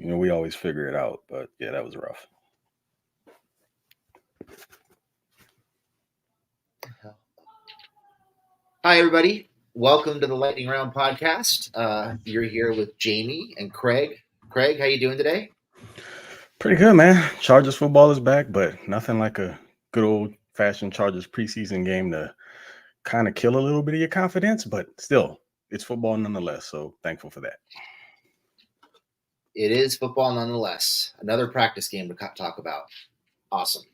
we always figure it out. But yeah, that was rough. Hi, everybody. Welcome to the Lightning Round podcast. You're here with Jamie and Craig. Craig, how you doing today? Pretty good, man. Chargers football is back, but nothing like a good old-fashioned Chargers preseason game to kind of kill a little bit of your confidence. But still, it's football nonetheless. So thankful for that. It is football nonetheless. Another practice game to talk about. Awesome.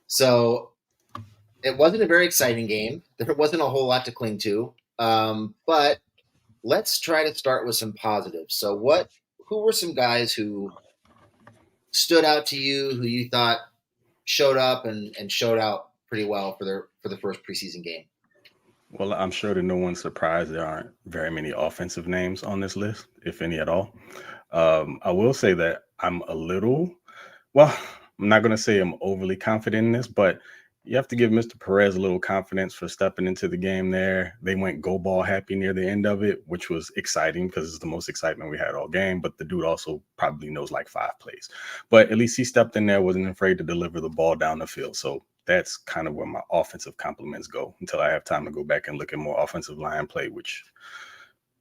So it wasn't a very exciting game. There wasn't a whole lot to cling to. But let's try to start with some positives. So who were some guys who stood out to you, who you thought showed up and showed out pretty well for the first preseason game? Well, I'm sure to no one's surprise, there aren't very many offensive names on this list, if any at all. I will say that well, I'm not going to say I'm overly confident in this, but you have to give Mr. Perez a little confidence for stepping into the game there. They went go ball happy near the end of it, which was exciting because it's the most excitement we had all game. But the dude also probably knows like 5 plays. But at least he stepped in there, wasn't afraid to deliver the ball down the field. So that's kind of where my offensive compliments go until I have time to go back and look at more offensive line play, which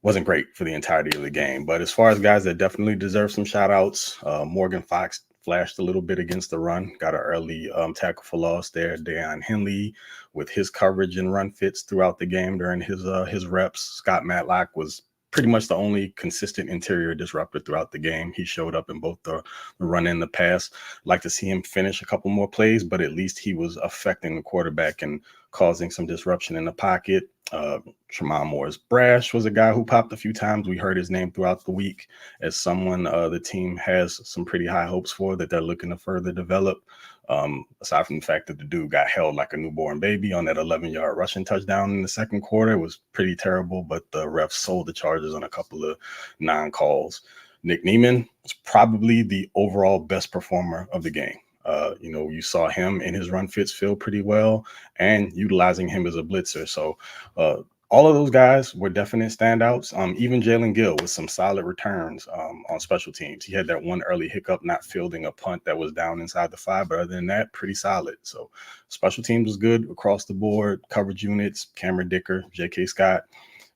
wasn't great for the entirety of the game. But as far as guys that definitely deserve some shout outs, Morgan Fox flashed a little bit against the run, got an early tackle for loss there. Deion Henley with his coverage and run fits throughout the game during his reps. Scott Matlock was pretty much the only consistent interior disruptor throughout the game. He showed up in both the run and the pass. Like to see him finish a couple more plays, but at least he was affecting the quarterback and causing some disruption in the pocket. Tremont Morris Brash was a guy who popped a few times. We heard his name throughout the week as someone the team has some pretty high hopes for that they're looking to further develop. Aside from the fact that the dude got held like a newborn baby on that 11-yard rushing touchdown in the second quarter, it was pretty terrible, but the refs sold the Chargers on a couple of non-calls. Nick Neiman was probably the overall best performer of the game. You saw him in his run fits feel pretty well and utilizing him as a blitzer. So all of those guys were definite standouts. Even Jalen Gill with some solid returns on special teams. He had that one early hiccup not fielding a punt that was down inside the 5, but other than that, pretty solid. So special teams was good across the board. Coverage units, Cameron Dicker, J.K. Scott.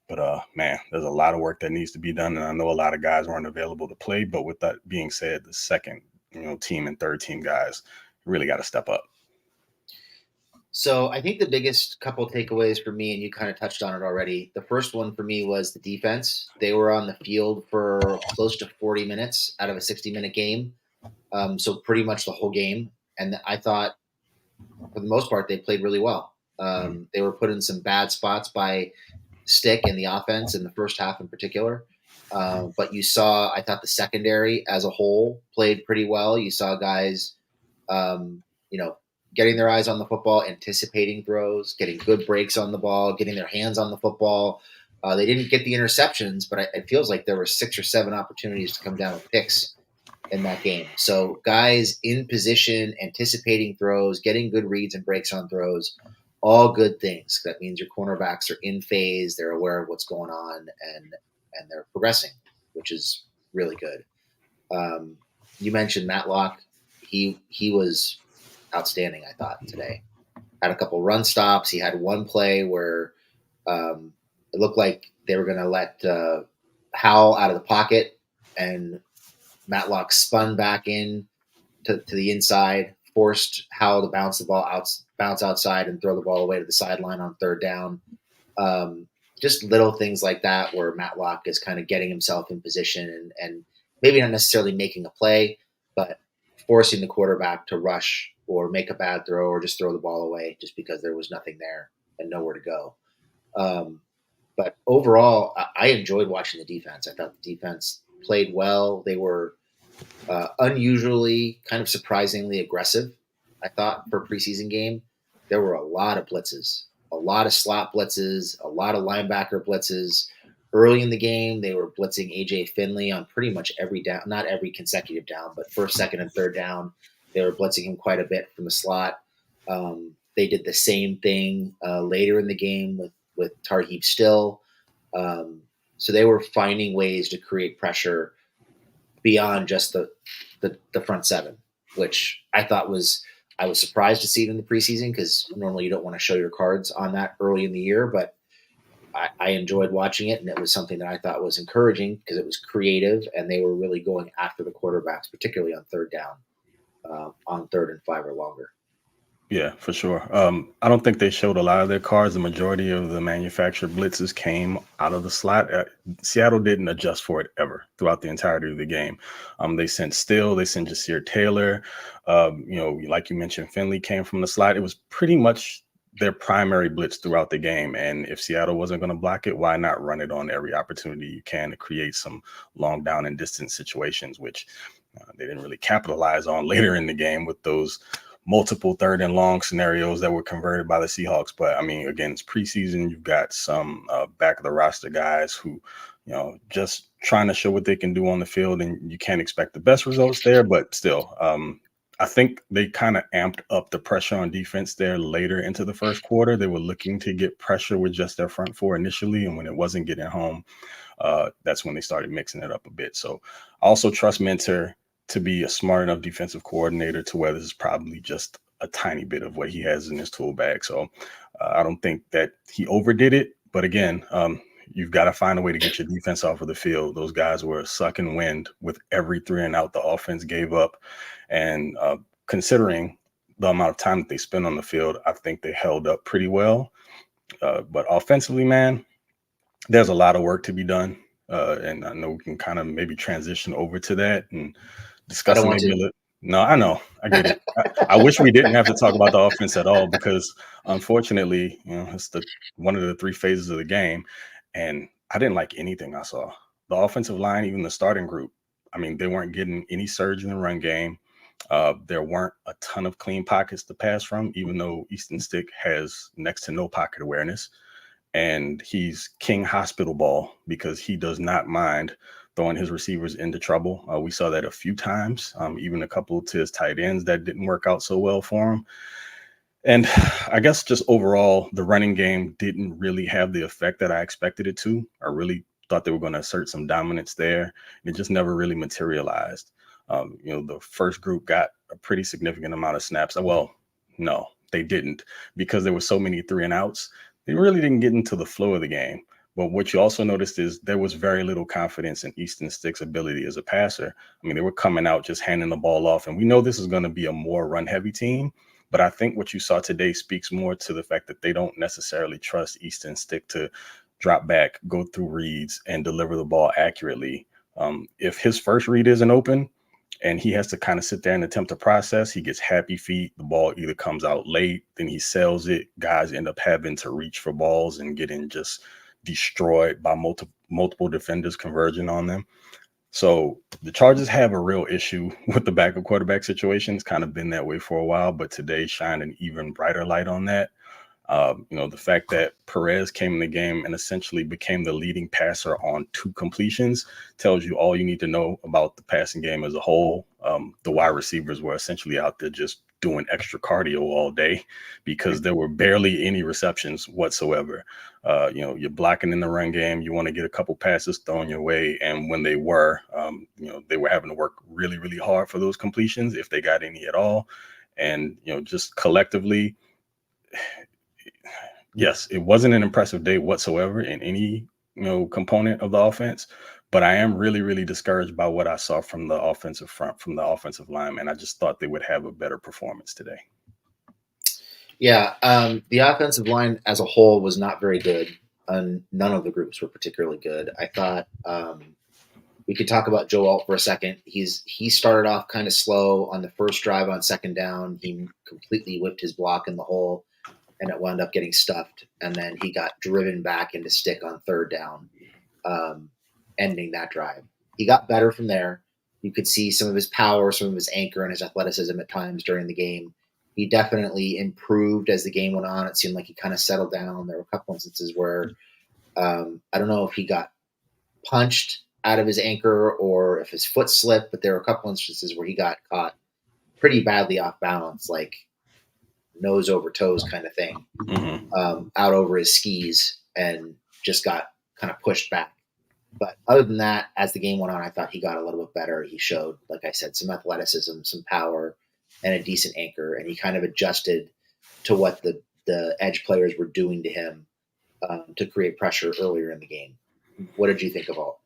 But man, there's a lot of work that needs to be done, and I know a lot of guys weren't available to play. But with that being said, the second team and third team guys really got to step up. So I think the biggest couple of takeaways for me, and you kind of touched on it already. The first one for me was the defense. They were on the field for close to 40 minutes out of a 60-minute game. So pretty much the whole game. And I thought for the most part, they played really well. They were put in some bad spots by Stick and the offense in the first half in particular. But I thought the secondary as a whole played pretty well. You saw guys, getting their eyes on the football, anticipating throws, getting good breaks on the ball, getting their hands on the football. They didn't get the interceptions, but it feels like there were 6 or 7 opportunities to come down with picks in that game. So guys in position, anticipating throws, getting good reads and breaks on throws, all good things. That means your cornerbacks are in phase, they're aware of what's going on, and they're progressing, which is really good. You mentioned Matlock. He was outstanding, I thought, today. Had a couple run stops. He had one play where it looked like they were going to let Howell out of the pocket, and Matlock spun back in to the inside, forced Howell to bounce outside and throw the ball away to the sideline on third down. Just little things like that where Matlock is kind of getting himself in position and maybe not necessarily making a play, but forcing the quarterback to rush or make a bad throw or just throw the ball away just because there was nothing there and nowhere to go. But overall, I enjoyed watching the defense. I thought the defense played well. They were unusually, kind of surprisingly aggressive. I thought for a preseason game, there were a lot of blitzes, a lot of slot blitzes, a lot of linebacker blitzes. Early in the game, they were blitzing A.J. Finley on pretty much every down, not every consecutive down, but first, second, and third down. They were blitzing him quite a bit from the slot. They did the same thing later in the game with Tarheeb Still. So they were finding ways to create pressure beyond just the front seven, which I was surprised to see it in the preseason because normally you don't want to show your cards on that early in the year, but I enjoyed watching it, and it was something that I thought was encouraging because it was creative and they were really going after the quarterbacks, particularly on third down, on 3rd and 5 or longer. Yeah, for sure. I don't think they showed a lot of their cards. The majority of the manufactured blitzes came out of the slot. Seattle didn't adjust for it ever throughout the entirety of the game. They sent Still, they sent Jasir Taylor. Like you mentioned, Finley came from the slot. It was pretty much their primary blitz throughout the game. And if Seattle wasn't going to block it, why not run it on every opportunity you can to create some long down and distance situations, which they didn't really capitalize on later in the game with those multiple 3rd and long scenarios that were converted by the Seahawks. But I mean, again, it's preseason. You've got some back of the roster guys who, just trying to show what they can do on the field, and you can't expect the best results there. But still, I think they kind of amped up the pressure on defense there later into the first quarter. They were looking to get pressure with just their front four initially, and when it wasn't getting home, that's when they started mixing it up a bit. So I also trust Mentor to be a smart enough defensive coordinator to where this is probably just a tiny bit of what he has in his tool bag. So I don't think that he overdid it. But again, you've got to find a way to get your defense off of the field. Those guys were sucking wind with every 3 and out the offense gave up. And considering the amount of time that they spent on the field, I think they held up pretty well. But offensively, man, there's a lot of work to be done. And I know we can kind of maybe transition over to that and I don't discussing want maybe a to. little. No, I know. I get it. I wish we didn't have to talk about the offense at all because unfortunately, it's one of the 3 phases of the game. And I didn't like anything I saw. The offensive line, even the starting group, I mean, they weren't getting any surge in the run game. There weren't a ton of clean pockets to pass from, even though Easton Stick has next to no pocket awareness. And he's king hospital ball because he does not mind throwing his receivers into trouble. We saw that a few times, even a couple to his tight ends that didn't work out so well for him. And I guess just overall, the running game didn't really have the effect that I expected it to. I really thought they were going to assert some dominance there. And it just never really materialized. The first group got a pretty significant amount of snaps. Well, no, they didn't because there were so many 3 and outs. They really didn't get into the flow of the game. But what you also noticed is there was very little confidence in Easton Stick's ability as a passer. I mean, they were coming out just handing the ball off. And we know this is going to be a more run-heavy team. But I think what you saw today speaks more to the fact that they don't necessarily trust Easton Stick to drop back, go through reads, and deliver the ball accurately. If his first read isn't open and he has to kind of sit there and attempt to process, he gets happy feet. The ball either comes out late, then he sells it. Guys end up having to reach for balls and getting just destroyed by multiple defenders converging on them. So the Chargers have a real issue with the backup quarterback situation. It's kind of been that way for a while, but today shined an even brighter light on that. The fact that Perez came in the game and essentially became the leading passer on 2 completions tells you all you need to know about the passing game as a whole. The wide receivers were essentially out there just doing extra cardio all day because there were barely any receptions whatsoever. You're blocking in the run game. You want to get a couple passes thrown your way. And when they were, they were having to work really, really hard for those completions if they got any at all. And, just collectively, yes, it wasn't an impressive day whatsoever in any, component of the offense, but I am really, really discouraged by what I saw from the offensive front, from the offensive line, and I just thought they would have a better performance today. Yeah, the offensive line as a whole was not very good, and none of the groups were particularly good. I thought we could talk about Joe Alt for a second. He started off kind of slow on the first drive on 2nd down. He completely whipped his block in the hole, and it wound up getting stuffed. And then he got driven back into Stick on 3rd down, ending that drive. He got better from there. You could see some of his power, some of his anchor, and his athleticism at times during the game. He definitely improved as the game went on. It seemed like he kind of settled down. There were a couple instances where I don't know if he got punched out of his anchor or if his foot slipped, but there were a couple instances where he got caught pretty badly off balance, like nose over toes kind of thing, Mm-hmm. out over his skis and just got kind of pushed back. But other than that, as the game went on, I thought he got a little bit better. He showed, like I said, some athleticism, some power, and a decent anchor. And he kind of adjusted to what the edge players were doing to him to create pressure earlier in the game. What did you think of all?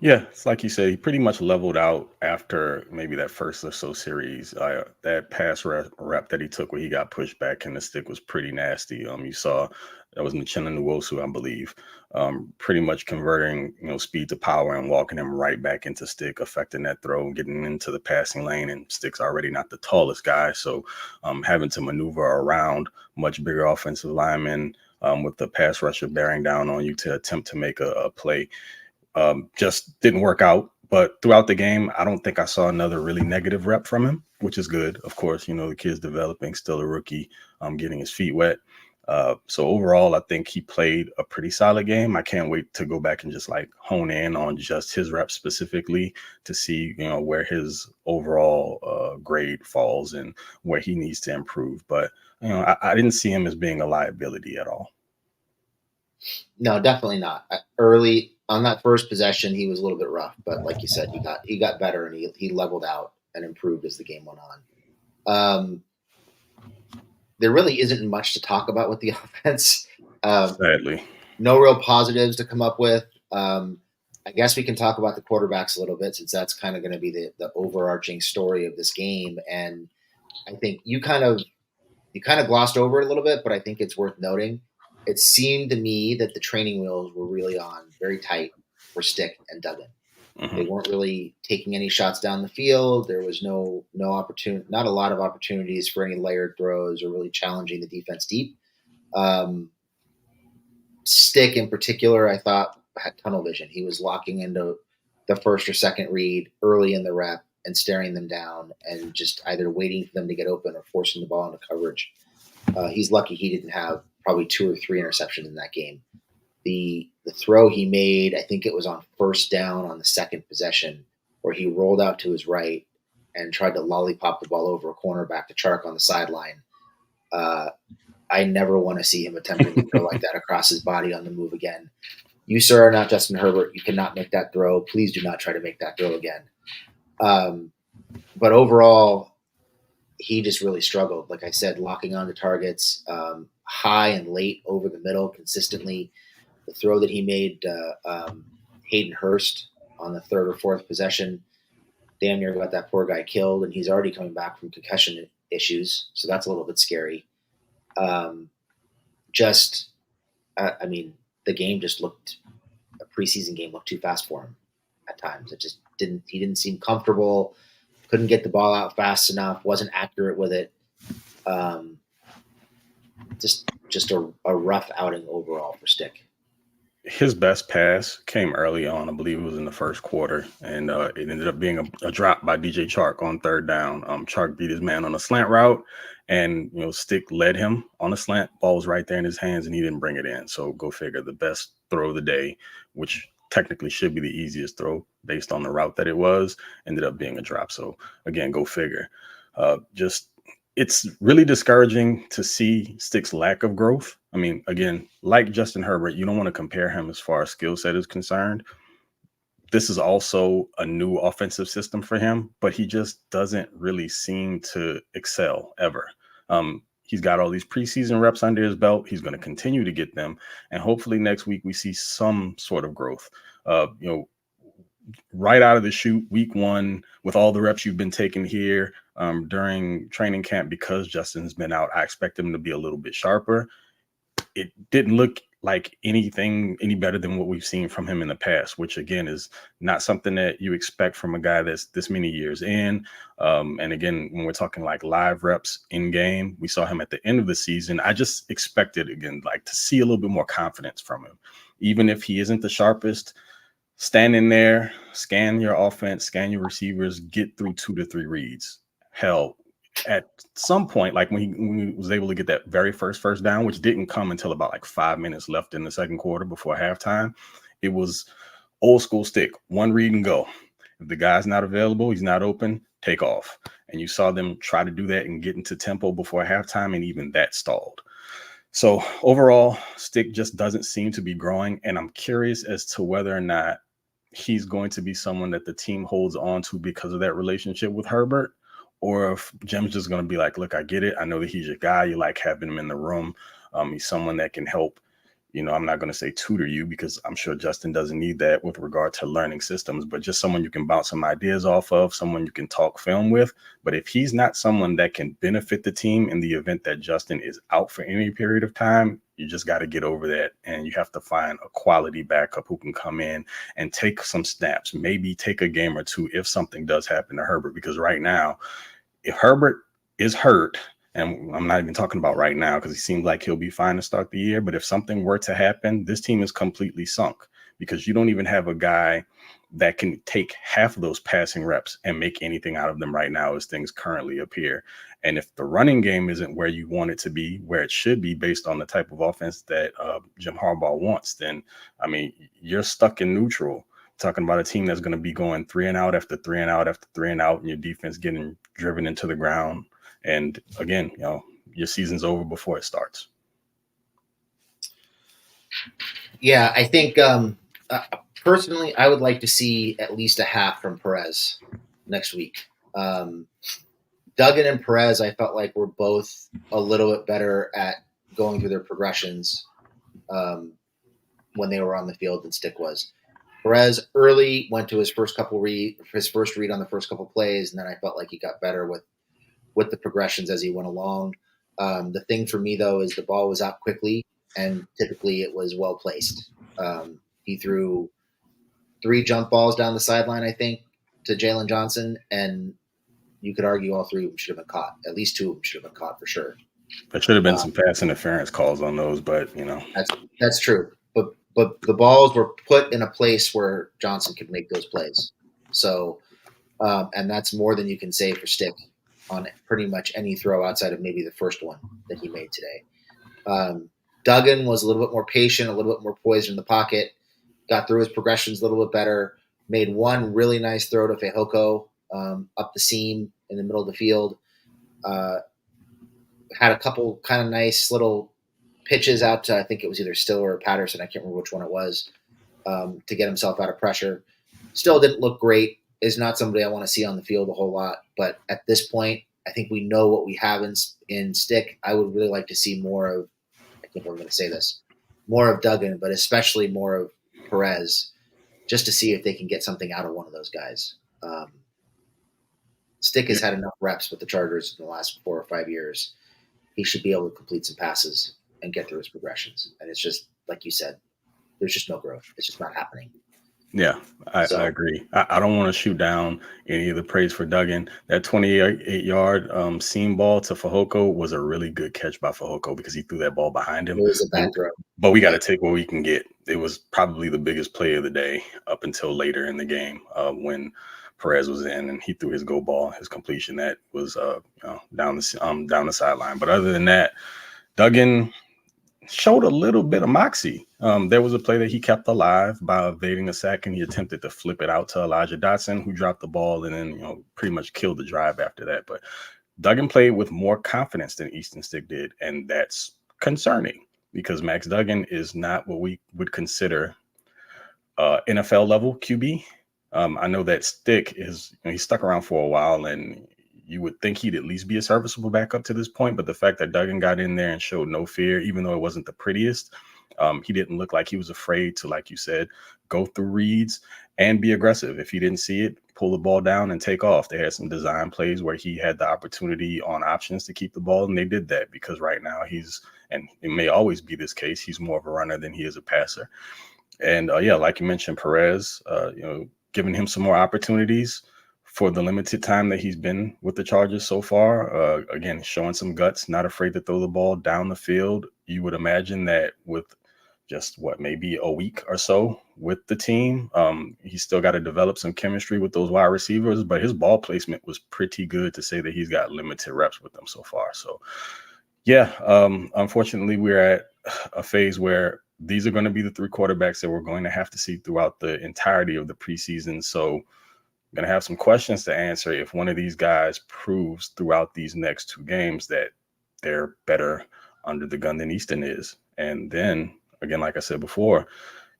Yeah, it's like you said, he pretty much leveled out after maybe that first or so series. That rep that he took where he got pushed back and the stick was pretty nasty. You saw that was Michelin Nwosu, I believe, pretty much converting speed to power and walking him right back into stick, affecting that throw, getting into the passing lane, and stick's already not the tallest guy, so having to maneuver around much bigger offensive linemen with the pass rusher bearing down on you to attempt to make a play just didn't work out. But throughout the game, I don't think I saw another really negative rep from him, which is good. Of course, the kid's developing, still a rookie, getting his feet wet. So overall, I think he played a pretty solid game. I can't wait to go back and just like hone in on just his reps specifically to see, where his overall grade falls and where he needs to improve. But, I didn't see him as being a liability at all. No, definitely not. Early on that first possession, he was a little bit rough, but like you said, he got better and he leveled out and improved as the game went on. Um, there really isn't much to talk about with the offense. Um, Sadly. no real positives to come up with. I guess we can talk about the quarterbacks a little bit since that's kind of going to be the overarching story of this game. And I think you kind of glossed over it a little bit, but I think it's worth noting. It seemed to me that the training wheels were really on very tight for Stick and Duggan. They Hmm. weren't really taking any shots down the field. There was no opportunity, not a lot of opportunities for any layered throws or really challenging the defense deep. Um, Stick in particular, I thought had tunnel vision. He was locking into the first or second read early in the rep and staring them down and just either waiting for them to get open or forcing the ball into coverage. He's lucky he didn't have probably 2 or 3 interceptions in that game. The throw he made, I think it was on first down on the second possession, where he rolled out to his right and tried to lollipop the ball over a cornerback to Chark on the sideline. Uh, I never want to see him attempting to throw like that across his body on the move again. You, sir, are not Justin Herbert. You cannot make that throw. Please do not try to make that throw again. Um, but overall, he just really struggled. Like I said, locking on to targets high and late over the middle consistently. The throw that he made Hayden Hurst on the third or fourth possession damn near got that poor guy killed, and he's already coming back from concussion issues, so that's a little bit scary. Um, just, I mean, the game just looked a preseason game looked too fast for him at times. It just didn't. He didn't seem comfortable. Couldn't get the ball out fast enough. Wasn't accurate with it. Um, just a rough outing overall for Stick. His best pass came early on. I believe it was in the first quarter, and it ended up being a drop by DJ Chark on third down. Chark beat his man on a slant route, and Stick led him on a slant. Ball was right there in his hands, and he didn't bring it in. So go figure. The best throw of the day, which technically should be the easiest throw based on the route that it was, ended up being a drop. So again, go figure. Just it's really discouraging to see Stick's lack of growth. I mean, again, like Justin Herbert, you don't want to compare him as far as skill set is concerned. This is also a new offensive system for him, but he just doesn't really seem to excel ever. He's got all these preseason reps under his belt. He's going to continue to get them, and hopefully next week we see some sort of growth. Uh, you know, right out of the chute, week one, with all the reps you've been taking here during training camp, because Justin's been out, I expect him to be a little bit sharper. It didn't look like anything any better than what we've seen from him in the past, which again is not something that you expect from a guy that's this many years in. And again, when we're talking like live reps in game, we saw him at the end of the season. I just expected again, like to see a little bit more confidence from him, even if he isn't the sharpest. Stand in there, scan your offense, scan your receivers, get through 2 to 3 reads. Hell, at some point, like when he was able to get that very first down, which didn't come until about like 5 minutes left in the second quarter before halftime, it was old school Stick, one read and go. If the guy's not available, he's not open, take off. And you saw them try to do that and get into tempo before halftime, and even that stalled. So overall, Stick just doesn't seem to be growing, and I'm curious as to whether or not he's going to be someone that the team holds on to because of that relationship with Herbert, or if Jim's just going to be like, look, I get it. I know that he's your guy. You like having him in the room. He's someone that can help. I'm not going to say tutor you because I'm sure Justin doesn't need that with regard to learning systems, but just someone you can bounce some ideas off of, someone you can talk film with. But if he's not someone that can benefit the team in the event that Justin is out for any period of time, you just got to get over that. And you have to find a quality backup who can come in and take some snaps, maybe take a game or two if something does happen to Herbert. Because right now, if Herbert is hurt, and I'm not even talking about right now because he seems like he'll be fine to start the year, but if something were to happen, this team is completely sunk because you don't even have a guy that can take half of those passing reps and make anything out of them right now as things currently appear. And if the running game isn't where you want it to be, where it should be based on the type of offense that Jim Harbaugh wants, then, I mean, you're stuck in neutral. Talking about a team that's going to be going 3 and out after 3 and out after 3 and out, and your defense getting driven into the ground. And again, your season's over before it starts. Yeah, I think personally, I would like to see at least a half from Perez next week. Duggan and Perez, I felt like were both a little bit better at going through their progressions when they were on the field than Stick was. Perez early went to his first read on the first couple plays, and then I felt like he got better with the progressions as he went along. The thing for me, though, is the ball was out quickly, and typically it was well placed. He threw 3 jump balls down the sideline, I think, to Jalen Johnson, and you could argue all 3 of them should have been caught. At least 2 of them should have been caught for sure. There should have been some pass interference calls on those, but that's true. But the balls were put in a place where Johnson could make those plays. So, and that's more than you can say for Stick on pretty much any throw outside of maybe the first one that he made today. Duggan was a little bit more patient, a little bit more poised in the pocket, got through his progressions a little bit better, made one really nice throw to Fehoko up the seam in the middle of the field, had a couple kind of nice little pitches out to, I think it was either Stiller or Patterson, I can't remember which one it was, to get himself out of pressure. Still didn't look great. Is not somebody I want to see on the field a whole lot. But at this point, I think we know what we have in Stick. I would really like to see more of, I think I'm going to say this, more of Duggan, but especially more of Perez, just to see if they can get something out of one of those guys. Stick has had enough reps with the Chargers in the last 4 or 5 years. He should be able to complete some passes and get through his progressions. And it's just, like you said, there's just no growth. It's just not happening. Yeah, I agree. I don't want to shoot down any of the praise for Duggan. That 28-yard seam ball to Fehoko was a really good catch by Fehoko because he threw that ball behind him. It was a bad throw. But we got to take what we can get. It was probably the biggest play of the day up until later in the game when Perez was in and he threw his go ball, his completion that was down the sideline. But other than that, Duggan showed a little bit of moxie. There was a play that he kept alive by evading a sack, and he attempted to flip it out to Elijah Dotson, who dropped the ball and then pretty much killed the drive after that. But Duggan played with more confidence than Easton Stick did, and that's concerning because Max Duggan is not what we would consider NFL level QB. I know that Stick is he's stuck around for a while, and you would think he'd at least be a serviceable backup to this point. But the fact that Duggan got in there and showed no fear, even though it wasn't the prettiest, he didn't look like he was afraid to, like you said, go through reads and be aggressive. If he didn't see it, pull the ball down and take off. They had some design plays where he had the opportunity on options to keep the ball, and they did that because right now and it may always be this case, he's more of a runner than he is a passer. And like you mentioned, Perez, giving him some more opportunities for the limited time that he's been with the Chargers so far. Again, showing some guts, not afraid to throw the ball down the field. You would imagine that with just maybe a week or so with the team, he's still got to develop some chemistry with those wide receivers, but his ball placement was pretty good to say that he's got limited reps with them so far. So yeah, unfortunately we're at a phase where these are going to be the 3 quarterbacks that we're going to have to see throughout the entirety of the preseason. So I'm going to have some questions to answer if one of these guys proves throughout these next 2 games that they're better under the gun than Easton is. And then, again, like I said before,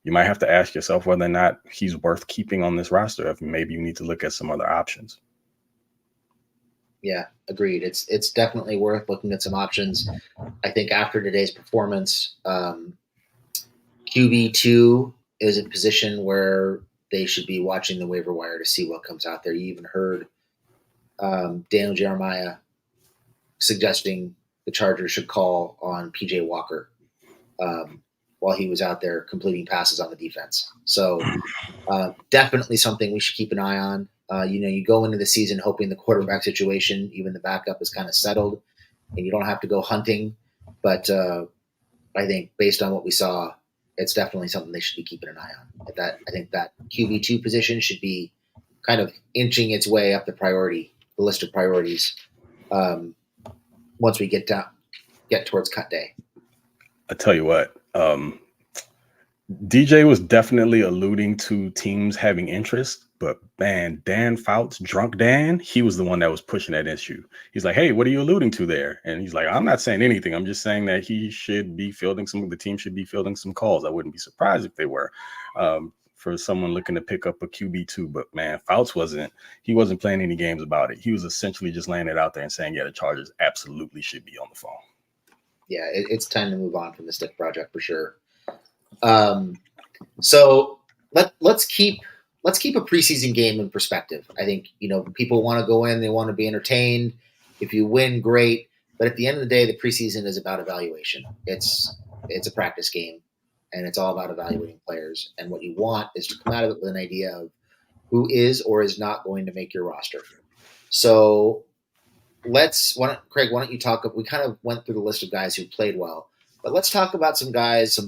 you might have to ask yourself whether or not he's worth keeping on this roster. If maybe you need to look at some other options. Yeah, agreed. It's definitely worth looking at some options. I think after today's performance, QB2 is a position where they should be watching the waiver wire to see what comes out there. You even heard Daniel Jeremiah suggesting the Chargers should call on PJ Walker um, while he was out there completing passes on the defense. So definitely something we should keep an eye on. You go into the season hoping the quarterback situation, even the backup, is kind of settled, and you don't have to go hunting. But I think based on what we saw, it's definitely something they should be keeping an eye on. I think that QB2 position should be kind of inching its way up the list of priorities once we get towards cut day. I tell you what, DJ was definitely alluding to teams having interest, but man, Dan Fouts, drunk Dan, he was the one that was pushing that issue. He's like, "Hey, what are you alluding to there?" And he's like, "I'm not saying anything. I'm just saying that the team should be fielding some calls. I wouldn't be surprised if they were." For someone looking to pick up a QB2, but man, Fouts he wasn't playing any games about it. He was essentially just laying it out there and saying, yeah, the Chargers absolutely should be on the phone. Yeah, it's time to move on from the stick project for sure. So let's keep a preseason game in perspective. I think people want to go in, they want to be entertained. If you win, great. But at the end of the day, the preseason is about evaluation. It's a practice game, and it's all about evaluating players. And what you want is to come out of it with an idea of who is or is not going to make your roster. So Craig, why don't you talk? We kind of went through the list of guys who played well, but let's talk about some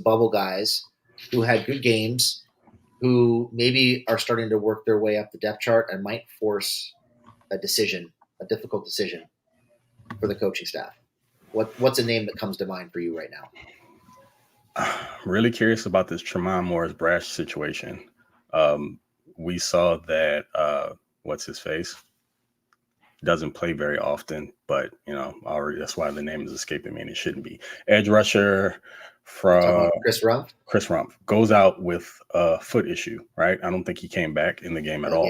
bubble guys who had good games, who maybe are starting to work their way up the depth chart and might force a difficult decision for the coaching staff. What's a name that comes to mind for you right now? I'm really curious about this Tremont Morris-Brash situation. We saw that what's his face doesn't play very often, but already that's why the name is escaping me, and it shouldn't be. Edge rusher from Chris Rumph. Chris Rumph goes out with a foot issue, right? I don't think he came back in the game at all.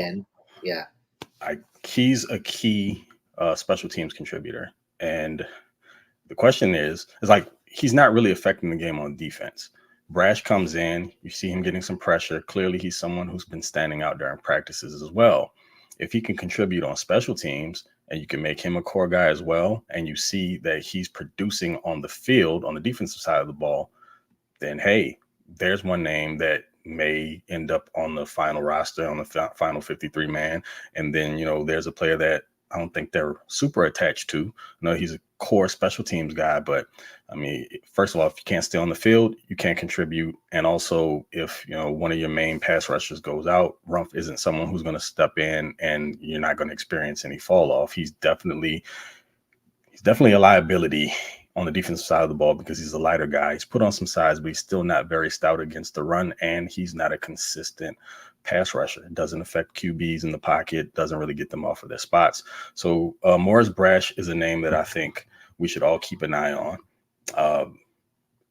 Yeah. He's a key special teams contributor, and the question is like he's not really affecting the game on defense. Brash comes in, you see him getting some pressure. Clearly, he's someone who's been standing out during practices as well. If he can contribute on special teams and you can make him a core guy as well, and you see that he's producing on the field, on the defensive side of the ball, then hey, there's one name that may end up on the final roster, on the final 53 man. And then, there's a player that I don't think they're super attached to. He's a core special teams guy, but I mean, first of all, if you can't stay on the field, you can't contribute. And also, if one of your main pass rushers goes out, Rumph isn't someone who's going to step in, and you're not going to experience any fall off. He's definitely a liability on the defensive side of the ball because he's a lighter guy. He's put on some size, but he's still not very stout against the run, and he's not a consistent pass rusher. It doesn't affect QBs in the pocket, doesn't really get them off of their spots. So Morris-Brash is a name that I think we should all keep an eye on.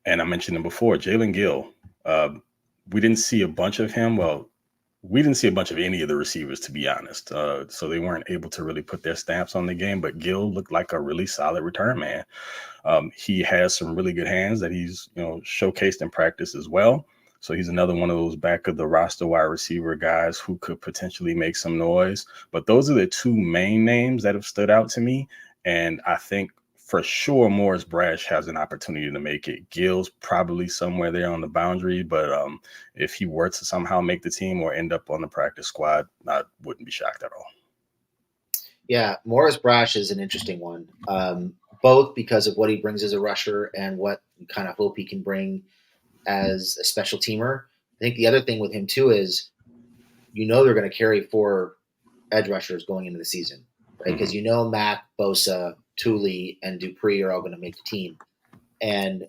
And I mentioned him before, Jalen Gill. We didn't see a bunch of him. Well, we didn't see a bunch of any of the receivers, to be honest. So they weren't able to really put their stamps on the game, but Gill looked like a really solid return man. He has some really good hands that he's, showcased in practice as well. So he's another one of those back of the roster wide receiver guys who could potentially make some noise. But those are the two main names that have stood out to me. And I think for sure Morris-Brash has an opportunity to make it. Gill's probably somewhere there on the boundary, but if he were to somehow make the team or end up on the practice squad, I wouldn't be shocked at all. Yeah, Morris-Brash is an interesting one, both because of what he brings as a rusher and what you kind of hope he can bring as a special teamer. I think the other thing with him too is, they're going to carry 4 edge rushers going into the season, right? Because Mack, Bosa, Thule, and Dupree are all going to make the team. And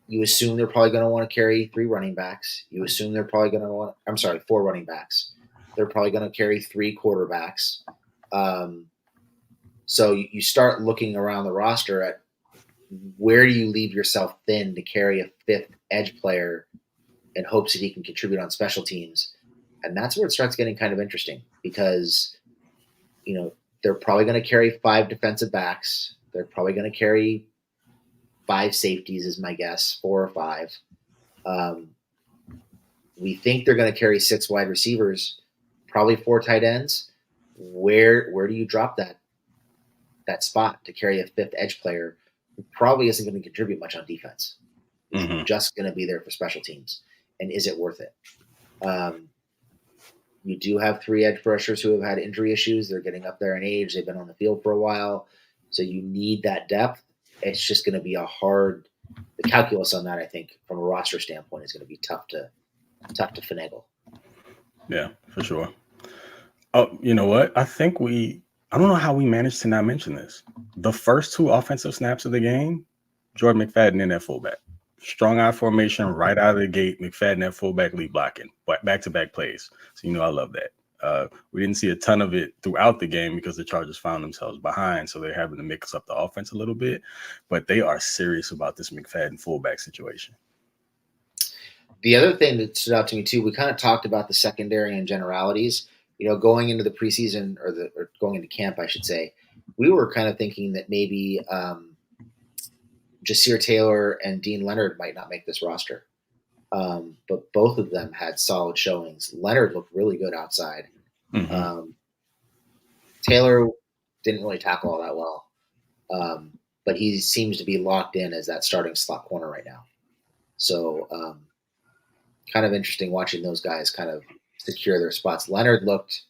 you assume they're probably going to want to carry 3 running backs. You assume they're probably going to want, 4 running backs. They're probably going to carry 3 quarterbacks. So you start looking around the roster at where do you leave yourself thin to carry a fifth edge player in hopes that he can contribute on special teams? And that's where it starts getting kind of interesting because, they're probably going to carry 5 defensive backs. They're probably going to carry 5 safeties, is my guess, 4 or 5. We think they're going to carry 6 wide receivers, probably 4 tight ends. Where do you drop that spot to carry a fifth edge player who probably isn't going to contribute much on defense? He's just going to be there for special teams. And is it worth it? You do have 3 edge rushers who have had injury issues. They're getting up there in age. They've been on the field for a while. So you need that depth. It's just going to be the calculus on that, I think, from a roster standpoint, is going to be tough to finagle. Yeah, for sure. Oh, you know what? I don't know how we managed to not mention this. The first 2 offensive snaps of the game, Jordan McFadden in at fullback. Strong eye formation right out of the gate. McFadden at fullback, lead blocking, back-to-back plays. So, I love that. We didn't see a ton of it throughout the game because the Chargers found themselves behind, so they're having to mix up the offense a little bit. But they are serious about this McFadden fullback situation. The other thing that stood out to me, too, we kind of talked about the secondary and generalities. Going into the preseason or going into camp, I should say, we were kind of thinking that maybe Jasir Taylor and Dean Leonard might not make this roster. But both of them had solid showings. Leonard looked really good outside. Taylor didn't really tackle all that well. But he seems to be locked in as that starting slot corner right now. So kind of interesting watching those guys kind of secure their spots. Leonard looked,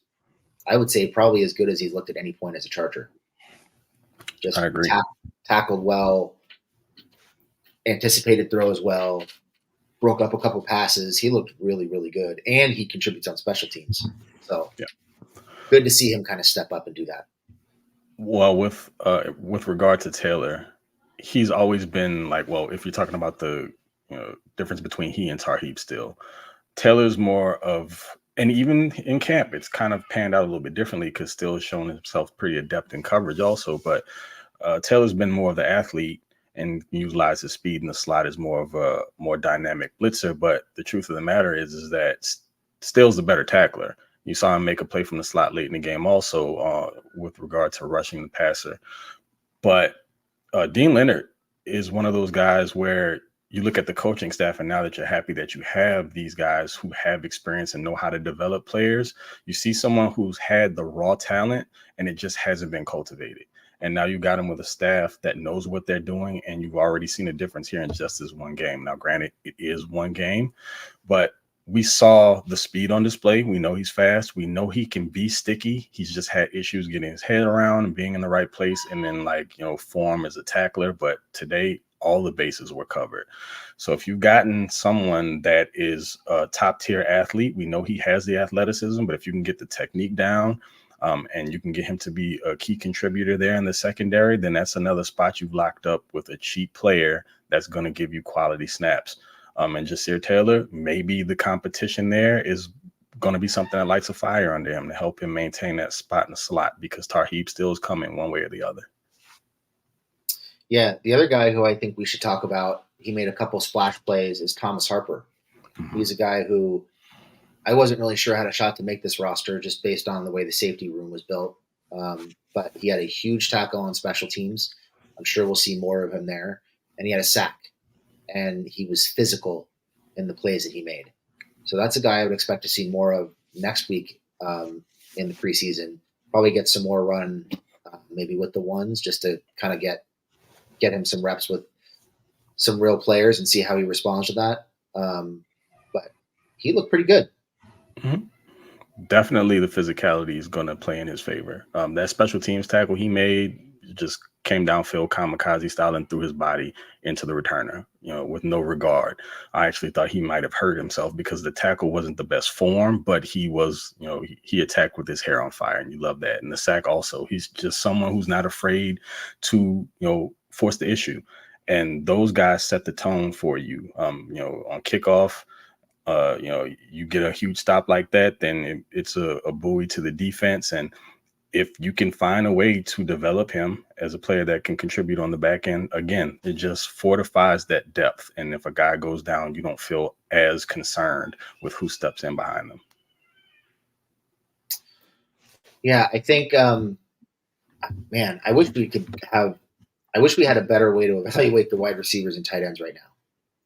I would say, probably as good as he's looked at any point as a Charger. Just I agree. Tackled well, anticipated throws well, broke up a couple passes. He looked really, really good, and he contributes on special teams. So good to see him kind of step up and do that. Well, with regard to Taylor, he's always been like, well, if you're talking about the difference between he and Tarheeb still, Taylor's more of, and even in camp, it's kind of panned out a little bit differently because Still has shown himself pretty adept in coverage also. But Taylor's been more of the athlete and utilize his speed in the slot as more of a more dynamic blitzer. But the truth of the matter is that Still's the better tackler. You saw him make a play from the slot late in the game also with regard to rushing the passer. But Dean Leonard is one of those guys where you look at the coaching staff, and now that you're happy that you have these guys who have experience and know how to develop players, you see someone who's had the raw talent and it just hasn't been cultivated. And now you got them with a staff that knows what they're doing, and you've already seen a difference here in just this one game. Now, granted, it is one game, but we saw the speed on display. We know he's fast. We know he can be sticky. He's just had issues getting his head around and being in the right place, and then form as a tackler. But today, all the bases were covered. So if you've gotten someone that is a top tier athlete, we know he has the athleticism, but if you can get the technique down, and you can get him to be a key contributor there in the secondary, then that's another spot you've locked up with a cheap player that's going to give you quality snaps. And Jasir Taylor, maybe the competition there is going to be something that lights a fire under him to help him maintain that spot in the slot, because Tarheeb still is coming one way or the other. Yeah, the other guy who I think we should talk about, he made a couple splash plays, is Thomas Harper. He's a guy who I wasn't really sure had a shot to make this roster just based on the way the safety room was built. But he had a huge tackle on special teams. I'm sure we'll see more of him there. And he had a sack. And he was physical in the plays that he made. So that's a guy I would expect to see more of next week in the preseason. Probably get some more run, maybe with the ones, just to kind of get him some reps with some real players and see how he responds to that. But he looked pretty good. Mm-hmm. Definitely the physicality is going to play in his favor. That special teams tackle he made just came downfield kamikaze style and threw his body into the returner, with no regard. I actually thought he might have hurt himself because the tackle wasn't the best form, but he was, he attacked with his hair on fire, and you love that. And the sack also, he's just someone who's not afraid to, force the issue. And those guys set the tone for you, on kickoff. You get a huge stop like that, then it's a buoy to the defense. And if you can find a way to develop him as a player that can contribute on the back end, again, it just fortifies that depth. And if a guy goes down, you don't feel as concerned with who steps in behind them. Yeah, I think, man, I wish we had a better way to evaluate the wide receivers and tight ends right now,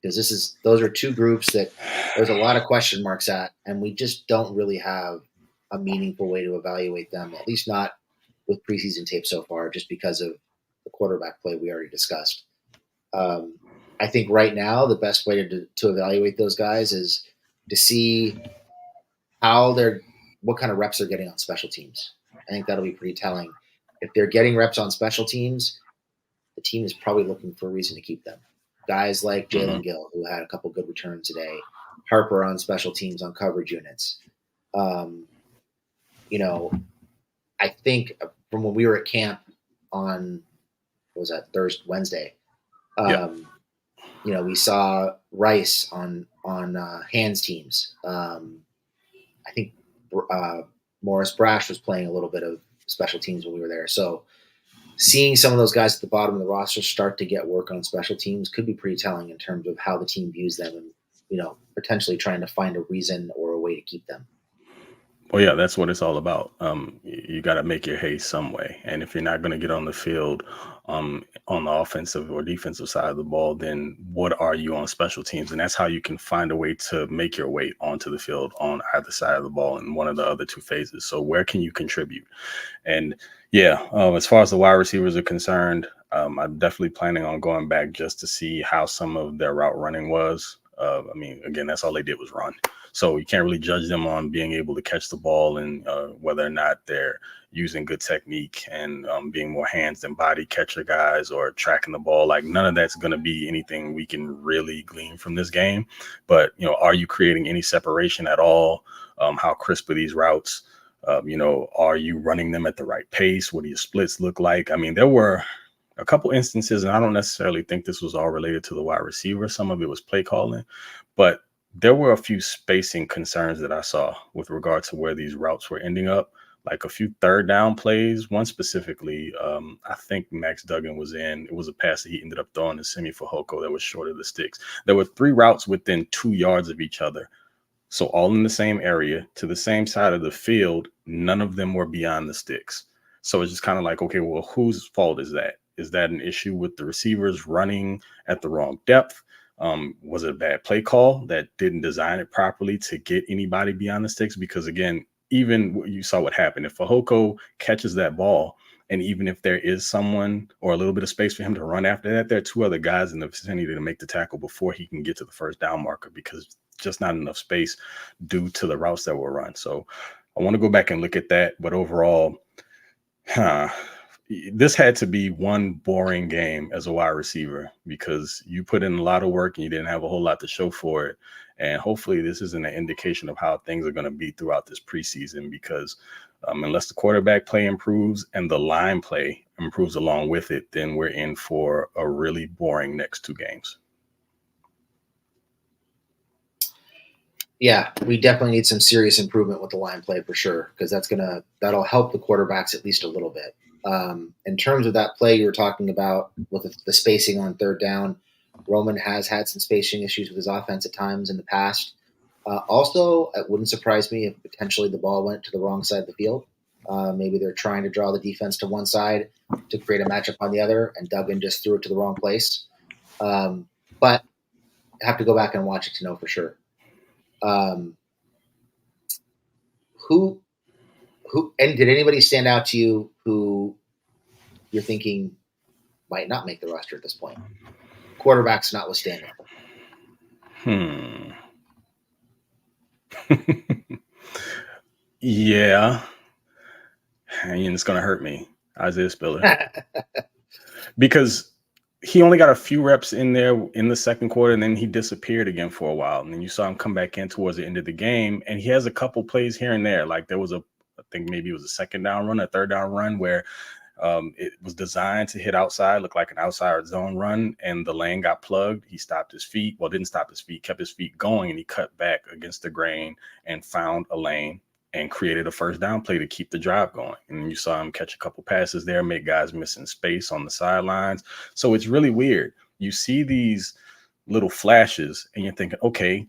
because those are two groups that there's a lot of question marks at, and we just don't really have a meaningful way to evaluate them, at least not with preseason tape so far, just because of the quarterback play we already discussed. Um, I think right now the best way to evaluate those guys is to see what kind of reps they're getting on special teams. I think that'll be pretty telling. If they're getting reps on special teams, the team is probably looking for a reason to keep them. Guys like Mm-hmm. Jalen Gill, who had a couple good returns today, Harper on special teams on coverage units. Um, you know, I think from when we were at camp on, what was that, Wednesday, Yeah. we saw Rice on hands teams. I think Morris Brash was playing a little bit of special teams when we were there. So seeing some of those guys at the bottom of the roster start to get work on special teams could be pretty telling in terms of how the team views them and, potentially trying to find a reason or a way to keep them. Well, yeah, that's what it's all about. You got to make your hay some way, and if you're not going to get on the field, on the offensive or defensive side of the ball, then what are you on special teams? And that's how you can find a way to make your way onto the field on either side of the ball in one of the other two phases. So where can you contribute? And yeah, as far as the wide receivers are concerned, I'm definitely planning on going back just to see how some of their route running was. I mean, again, that's all they did was run. So you can't really judge them on being able to catch the ball and whether or not they're using good technique and being more hands than body catcher guys or tracking the ball. Like none of that's going to be anything we can really glean from this game. But, are you creating any separation at all? How crisp are these routes? Are you running them at the right pace? What do your splits look like? I mean, there were a couple instances, and I don't necessarily think this was all related to the wide receiver. Some of it was play calling, but there were a few spacing concerns that I saw with regard to where these routes were ending up, like a few third down plays. One specifically, I think Max Duggan was in. It was a pass that he ended up throwing to Simi Fehoko that was short of the sticks. There were 3 routes within 2 yards of each other. So all in the same area to the same side of the field, none of them were beyond the sticks. So it's just kind of like, okay, well, whose fault is that? Is that an issue with the receivers running at the wrong depth? Was it a bad play call that didn't design it properly to get anybody beyond the sticks? Because again, even you saw what happened. If Fehoko catches that ball, and even if there is someone or a little bit of space for him to run after that, there are 2 other guys in the vicinity to make the tackle before he can get to the first down marker because just not enough space due to the routes that were run. So I want to go back and look at that. But overall, this had to be one boring game as a wide receiver because you put in a lot of work and you didn't have a whole lot to show for it. And hopefully this isn't an indication of how things are going to be throughout this preseason because unless the quarterback play improves and the line play improves along with it, then we're in for a really boring next 2 games. Yeah, we definitely need some serious improvement with the line play for sure, because that'll help the quarterbacks at least a little bit. In terms of that play you were talking about with the spacing on third down, Roman has had some spacing issues with his offense at times in the past. Also, it wouldn't surprise me if potentially the ball went to the wrong side of the field. Maybe they're trying to draw the defense to one side to create a matchup on the other, and Duggan just threw it to the wrong place. But I have to go back and watch it to know for sure. Who and did anybody stand out to you who you're thinking might not make the roster at this point? Quarterbacks notwithstanding. Yeah. And it's going to hurt me, Isaiah Spiller. Because he only got a few reps in there in the second quarter, and then he disappeared again for a while. And then you saw him come back in towards the end of the game, and he has a couple plays here and there. Like there was I think maybe it was a second down run, a third down run where it was designed to hit outside, look like an outside zone run, and the lane got plugged. He stopped his feet. Well, didn't stop his feet, kept his feet going, and he cut back against the grain and found a lane and created a first down play to keep the drive going. And you saw him catch a couple passes there, make guys miss in space on the sidelines. So it's really weird. You see these little flashes and you're thinking, okay,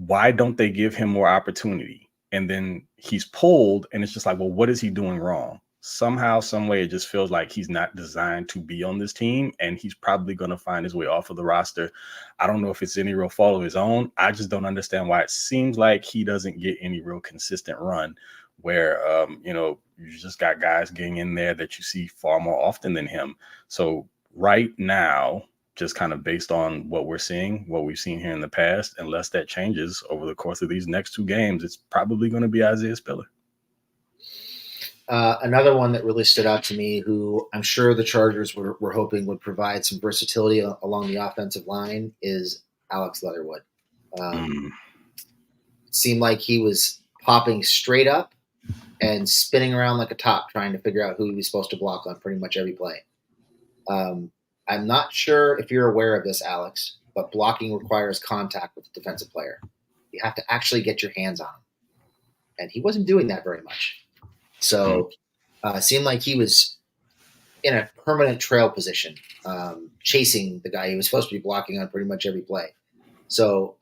why don't they give him more opportunity? And then he's pulled, and it's just like, well, what is he doing wrong? Somehow, some way, it just feels like he's not designed to be on this team, and he's probably going to find his way off of the roster. I don't know if it's any real fault of his own. I just don't understand why it seems like he doesn't get any real consistent run where, you just got guys getting in there that you see far more often than him. So right now, just kind of based on what we're seeing, what we've seen here in the past, unless that changes over the course of these next two games, it's probably going to be Isaiah Spiller. Another one that really stood out to me, who I'm sure the Chargers were hoping would provide some versatility along the offensive line, is Alex Leatherwood. Seemed like he was popping straight up and spinning around like a top, trying to figure out who he was supposed to block on pretty much every play. I'm not sure if you're aware of this, Alex, but blocking requires contact with the defensive player. You have to actually get your hands on him. And he wasn't doing that very much. So it seemed like he was in a permanent trail position, chasing the guy he was supposed to be blocking on pretty much every play. So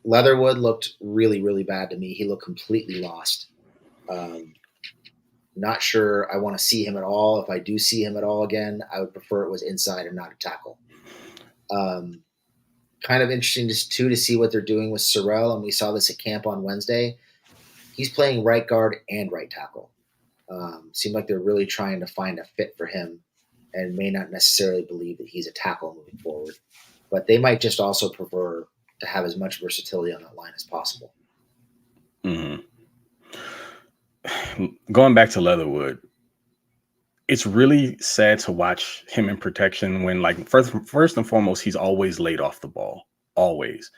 Leatherwood looked really, really bad to me. He looked completely lost. Not sure I want to see him at all. If I do see him at all again, I would prefer it was inside and not a tackle. Kind of interesting to see what they're doing with Sorrell, and we saw this at camp on Wednesday. He's playing right guard and right tackle. Seemed like they're really trying to find a fit for him and may not necessarily believe that he's a tackle moving forward. But they might just also prefer to have as much versatility on that line as possible. Mm-hmm. Going back to Leatherwood, it's really sad to watch him in protection when, like, first and foremost, he's always laid off the ball, always.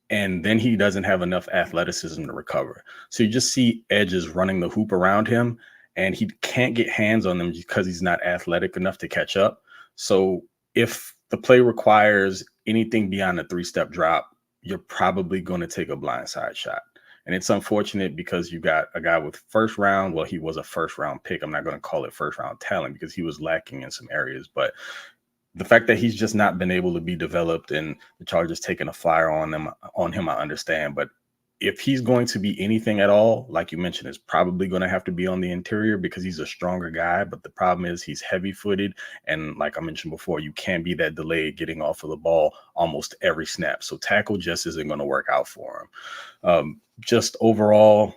And then he doesn't have enough athleticism to recover. So you just see edges running the hoop around him, and he can't get hands on them because he's not athletic enough to catch up. So if the play requires anything beyond a 3-step drop, you're probably going to take a blindside shot. And it's unfortunate because you got a guy with first round. Well, he was a first round pick. I'm not going to call it first round talent because he was lacking in some areas. But the fact that he's just not been able to be developed and the Chargers taking a flyer on him, I understand. But if he's going to be anything at all, like you mentioned, it's probably going to have to be on the interior because he's a stronger guy. But the problem is he's heavy-footed. And like I mentioned before, you can't be that delayed getting off of the ball almost every snap. So tackle just isn't going to work out for him. Just overall,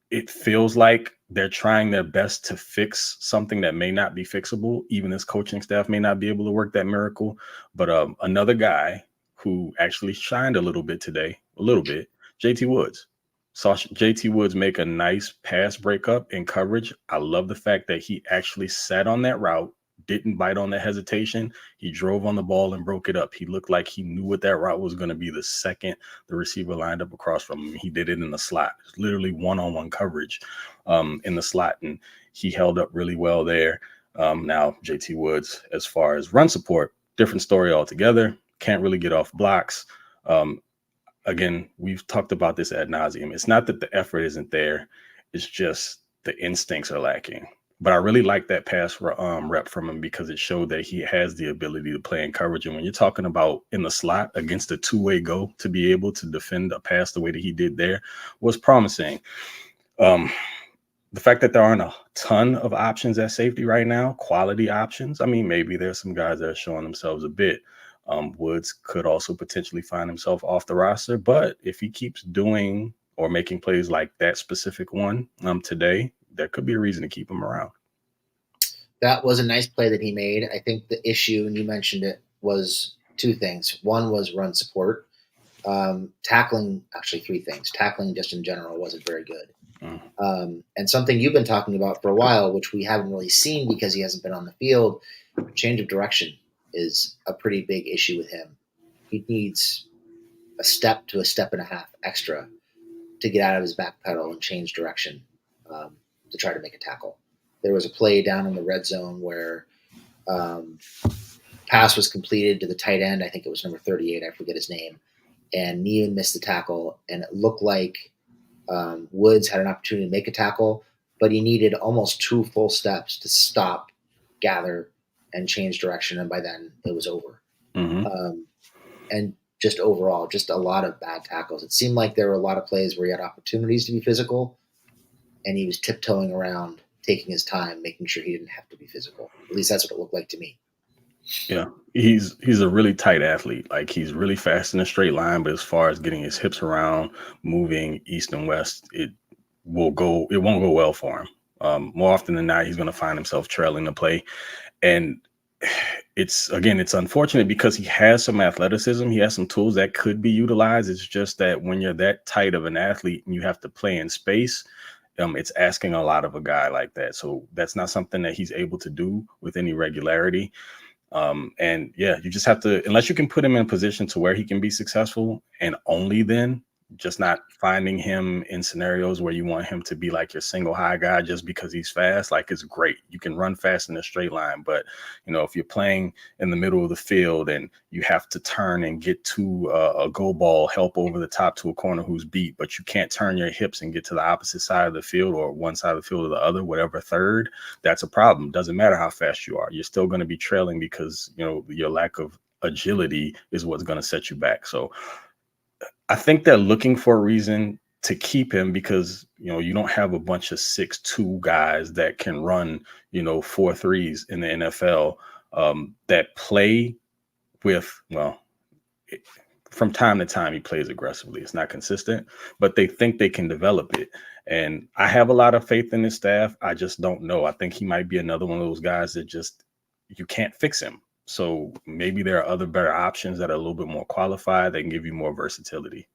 it feels like they're trying their best to fix something that may not be fixable. Even this coaching staff may not be able to work that miracle. But another guy who actually shined a little bit today, JT Woods. Saw JT Woods make a nice pass breakup in coverage. I love the fact that he actually sat on that route, didn't bite on the hesitation. He drove on the ball and broke it up. He looked like he knew what that route was going to be the second the receiver lined up across from him. He did it in the slot. It's literally one-on-one coverage in the slot, and he held up really well there. Now, JT Woods, as far as run support, different story altogether. Can't really get off blocks. Again, we've talked about this ad nauseum. It's not that the effort isn't there. It's just the instincts are lacking. But I really like that pass rep from him because it showed that he has the ability to play in coverage. And when you're talking about in the slot against a two-way go, to be able to defend a pass the way that he did there was promising. The fact that there aren't a ton of options at safety right now, quality options. I mean, maybe there's some guys that are showing themselves a bit. Woods could also potentially find himself off the roster. But if he keeps doing or making plays like that specific one today, there could be a reason to keep him around. That was a nice play that he made. I think the issue, and you mentioned it, was two things. One was run support. Tackling, actually three things. Tackling just in general wasn't very good. And something you've been talking about for a while, which we haven't really seen because he hasn't been on the field, change of direction is a pretty big issue with him. He needs a step to a step and a half extra to get out of his back pedal and change direction to try to make a tackle. There was a play down in the red zone where pass was completed to the tight end. I think it was number 38. I forget his name. And Neven missed the tackle. And it looked like Woods had an opportunity to make a tackle, but he needed almost 2 full steps to stop, gather, and change direction, and by then it was over. Mm-hmm. And just overall, just a lot of bad tackles. It seemed like there were a lot of plays where he had opportunities to be physical, and he was tiptoeing around, taking his time, making sure he didn't have to be physical. At least that's what it looked like to me. Yeah, he's a really tight athlete. Like he's really fast in a straight line, but as far as getting his hips around, moving east and west, it won't go well for him. More often than not, he's going to find himself trailing the play, and it's unfortunate because he has some athleticism, he has some tools that could be utilized. It's just that when you're that tight of an athlete and you have to play in space, it's asking a lot of a guy like that. So that's not something that he's able to do with any regularity. And yeah, you just have to, unless you can put him in a position to where he can be successful, and only then, just not finding him in scenarios where you want him to be like your single high guy just because he's fast. Like, it's great, you can run fast in a straight line, but if you're playing in the middle of the field and you have to turn and get to a go ball, help over the top to a corner who's beat, but you can't turn your hips and get to the opposite side of the field, or one side of the field or the other, whatever third, that's a problem. Doesn't matter how fast you are, you're still going to be trailing because your lack of agility is what's going to set you back. So I think they're looking for a reason to keep him because you don't have a bunch of 6'2" guys that can run 4.3s in the NFL, that play with, from time to time he plays aggressively. It's not consistent, but they think they can develop it. And I have a lot of faith in his staff. I just don't know. I think he might be another one of those guys that just, you can't fix him. So maybe there are other better options that are a little bit more qualified. They can give you more versatility.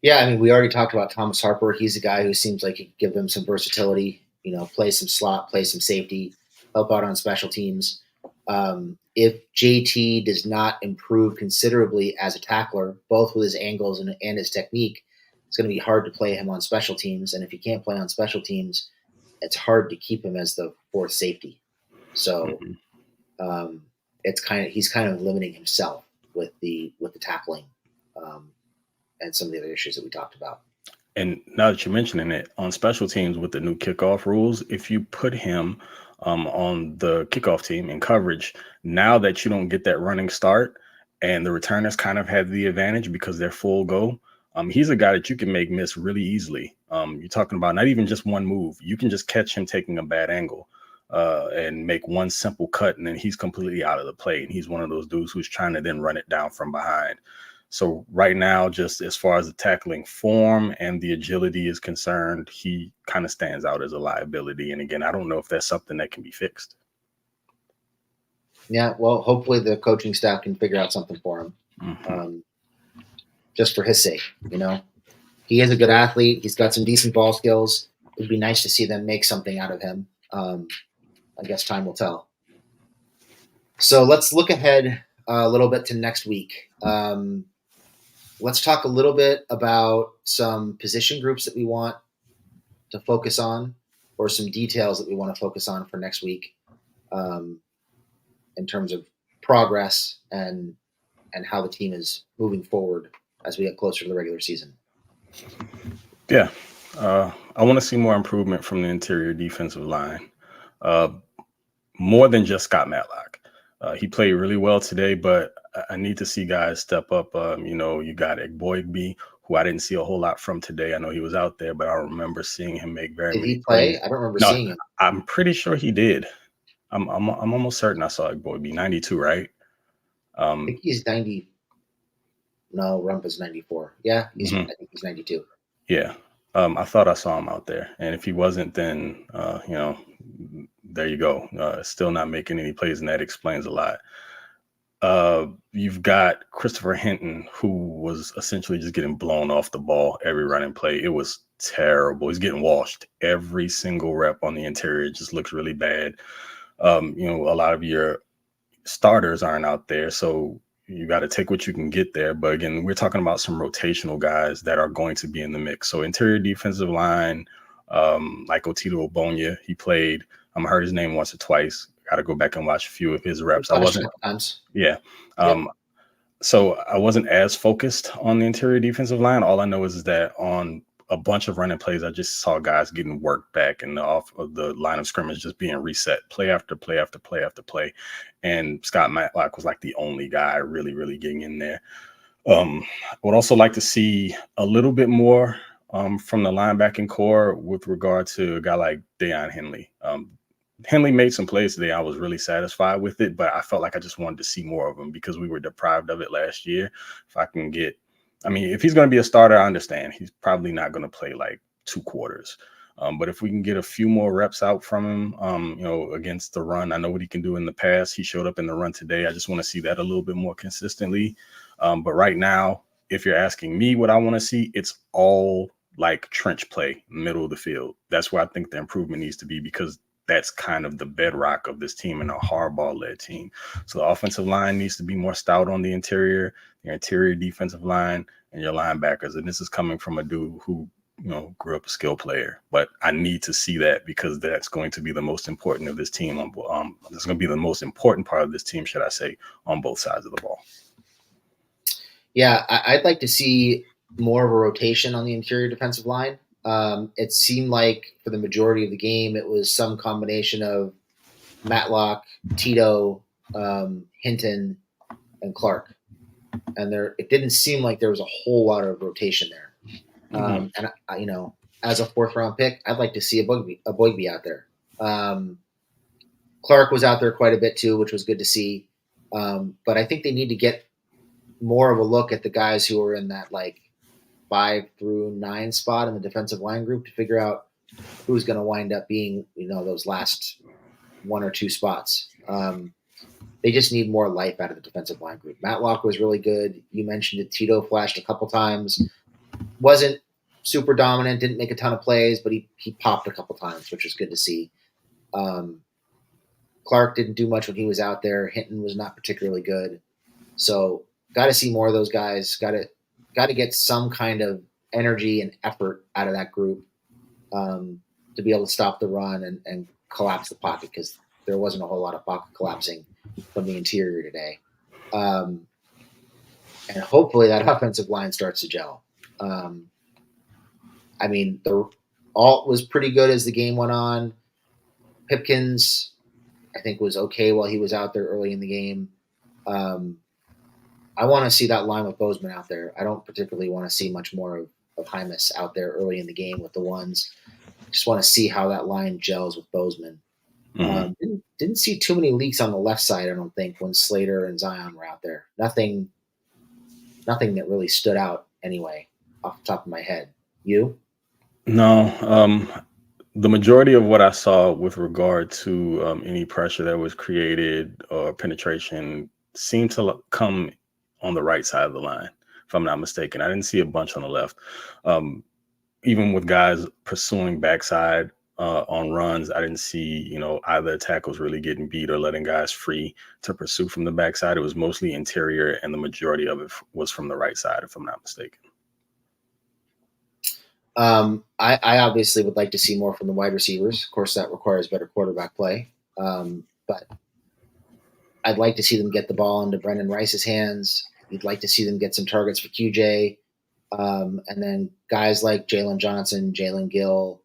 Yeah, I mean, we already talked about Thomas Harper. He's a guy who seems like he could give them some versatility, play some slot, play some safety, help out on special teams. If JT does not improve considerably as a tackler, both with his angles and his technique, it's going to be hard to play him on special teams. And if he can't play on special teams, it's hard to keep him as the fourth safety. So he's kind of limiting himself with the tackling, and some of the other issues that we talked about. And now that you're mentioning it, on special teams with the new kickoff rules, if you put him on the kickoff team in coverage, now that you don't get that running start and the returners kind of have the advantage because they're full go, he's a guy that you can make miss really easily. You're talking about not even just one move. You can just catch him taking a bad angle and make one simple cut, and then he's completely out of the play. And he's one of those dudes who's trying to then run it down from behind. So right now, just as far as the tackling form and the agility is concerned, he kind of stands out as a liability. And again, I don't know if that's something that can be fixed. Yeah, well, hopefully the coaching staff can figure out something for him, just for his sake. He is a good athlete. He's got some decent ball skills. It'd be nice to see them make something out of him. I guess time will tell. So let's look ahead a little bit to next week. Let's talk a little bit about some position groups that we want to focus on, or some details that we want to focus on for next week, in terms of progress and how the team is moving forward as we get closer to the regular season. Yeah. I want to see more improvement from the interior defensive line. More than just Scott Matlock. He played really well today, but I need to see guys step up. You got Igboigbe, who I didn't see a whole lot from today. I know he was out there, but I don't remember seeing him make very many Did he play? plays. I don't remember No, seeing him. I'm pretty sure he did. I'm almost certain I saw Igboigbe. 92, right? I think he's 90. No, Rumpa's 94. Yeah, I think he's 92. Yeah. I thought I saw him out there. And if he wasn't, then, there you go. Still not making any plays, and that explains a lot. You've got Christopher Hinton, who was essentially just getting blown off the ball every running play. It was terrible. He's getting washed every single rep on the interior. It just looks really bad. A lot of your starters aren't out there, so you got to take what you can get there. But again, we're talking about some rotational guys that are going to be in the mix. So interior defensive line, like Otito Ogbonnia, he played. I heard his name once or twice. Got to go back and watch a few of his reps. I wasn't. Times. Yeah. Yep. So I wasn't as focused on the interior defensive line. All I know is that on a bunch of running plays, I just saw guys getting worked back and the off of the line of scrimmage just being reset play after play after play after play. And Scott Matlock was like the only guy really getting in there. I would also like to see a little bit more from the linebacking core with regard to a guy like Deion Henley. Henley made some plays today. I was really satisfied with it, but I felt like I just wanted to see more of him because we were deprived of it last year. If I can get, I mean, if he's going to be a starter, I understand. He's probably not going to play like 2 quarters. But if we can get a few more reps out from him, against the run, I know what he can do in the past. He showed up in the run today. I just want to see that a little bit more consistently. But right now, if you're asking me what I want to see, it's all like trench play, middle of the field. That's where I think the improvement needs to be because that's kind of the bedrock of this team and a Harbaugh-led team. So the offensive line needs to be more stout on the interior defensive line, and your linebackers. And this is coming from a dude who grew up a skill player. But I need to see that because that's going to be the most important of this team. That's going to be the most important part of this team, should I say, on both sides of the ball. Yeah, I'd like to see more of a rotation on the interior defensive line. It seemed like for the majority of the game, it was some combination of Matlock, Tito, Hinton, and Clark. And it didn't seem like there was a whole lot of rotation there. And as a 4th-round pick, I'd like to see a Boygby out there. Clark was out there quite a bit too, which was good to see. But I think they need to get more of a look at the guys who are in that like 5 through 9 spot in the defensive line group to figure out who's going to wind up being, those last 1 or 2 spots. They just need more life out of the defensive line group. Matlock was really good. You mentioned it. Tito flashed a couple times. Wasn't super dominant, didn't make a ton of plays, but he popped a couple times, which was good to see. Clark didn't do much when he was out there. Hinton was not particularly good. So got to see more of those guys. Got to get some kind of energy and effort out of that group to be able to stop the run and collapse the pocket because there wasn't a whole lot of pocket collapsing from the interior today. And hopefully that offensive line starts to gel. The Alt was pretty good as the game went on. Pipkins, I think, was okay while he was out there early in the game. I want to see that line with Bozeman out there. I don't particularly want to see much more of Hymas out there early in the game with the ones. Just want to see how that line gels with Bozeman. Mm-hmm. Didn't see too many leaks on the left side, I don't think, when Slater and Zion were out there. Nothing that really stood out anyway, off the top of my head. You? No. The majority of what I saw with regard to any pressure that was created or penetration seemed to come on the right side of the line, if I'm not mistaken. I didn't see a bunch on the left. Even with guys pursuing backside on runs, I didn't see, either tackles really getting beat or letting guys free to pursue from the backside. It was mostly interior, and the majority of it was from the right side, if I'm not mistaken. I obviously would like to see more from the wide receivers. Of course, that requires better quarterback play. But I'd like to see them get the ball into Brendan Rice's hands. You'd like to see them get some targets for QJ. And then guys like Jalen Johnson, Jalen Gill,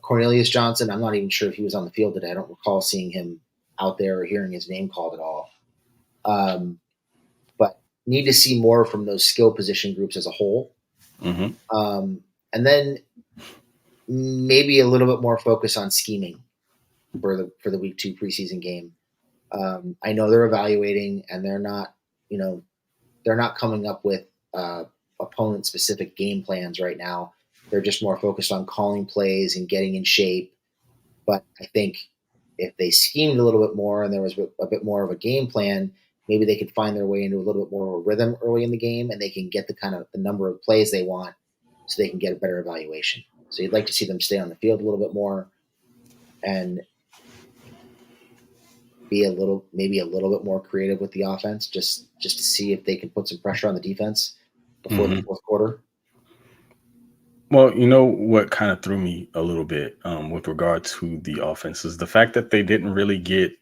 Cornelius Johnson. I'm not even sure if he was on the field today. I don't recall seeing him out there or hearing his name called at all. But need to see more from those skill position groups as a whole. Mm-hmm. And then maybe a little bit more focus on scheming for the week 2 preseason game. I know they're evaluating and they're not coming up with opponent specific game plans right now. They're just more focused on calling plays and getting in shape. But I think if they schemed a little bit more and there was a bit more of a game plan, maybe they could find their way into a little bit more of a rhythm early in the game and they can get the number of plays they want so they can get a better evaluation. So you'd like to see them stay on the field a little bit more and be maybe a little bit more creative with the offense just to see if they can put some pressure on the defense before the 4th quarter. Well, what kind of threw me a little bit with regard to the offense is the fact that they didn't really get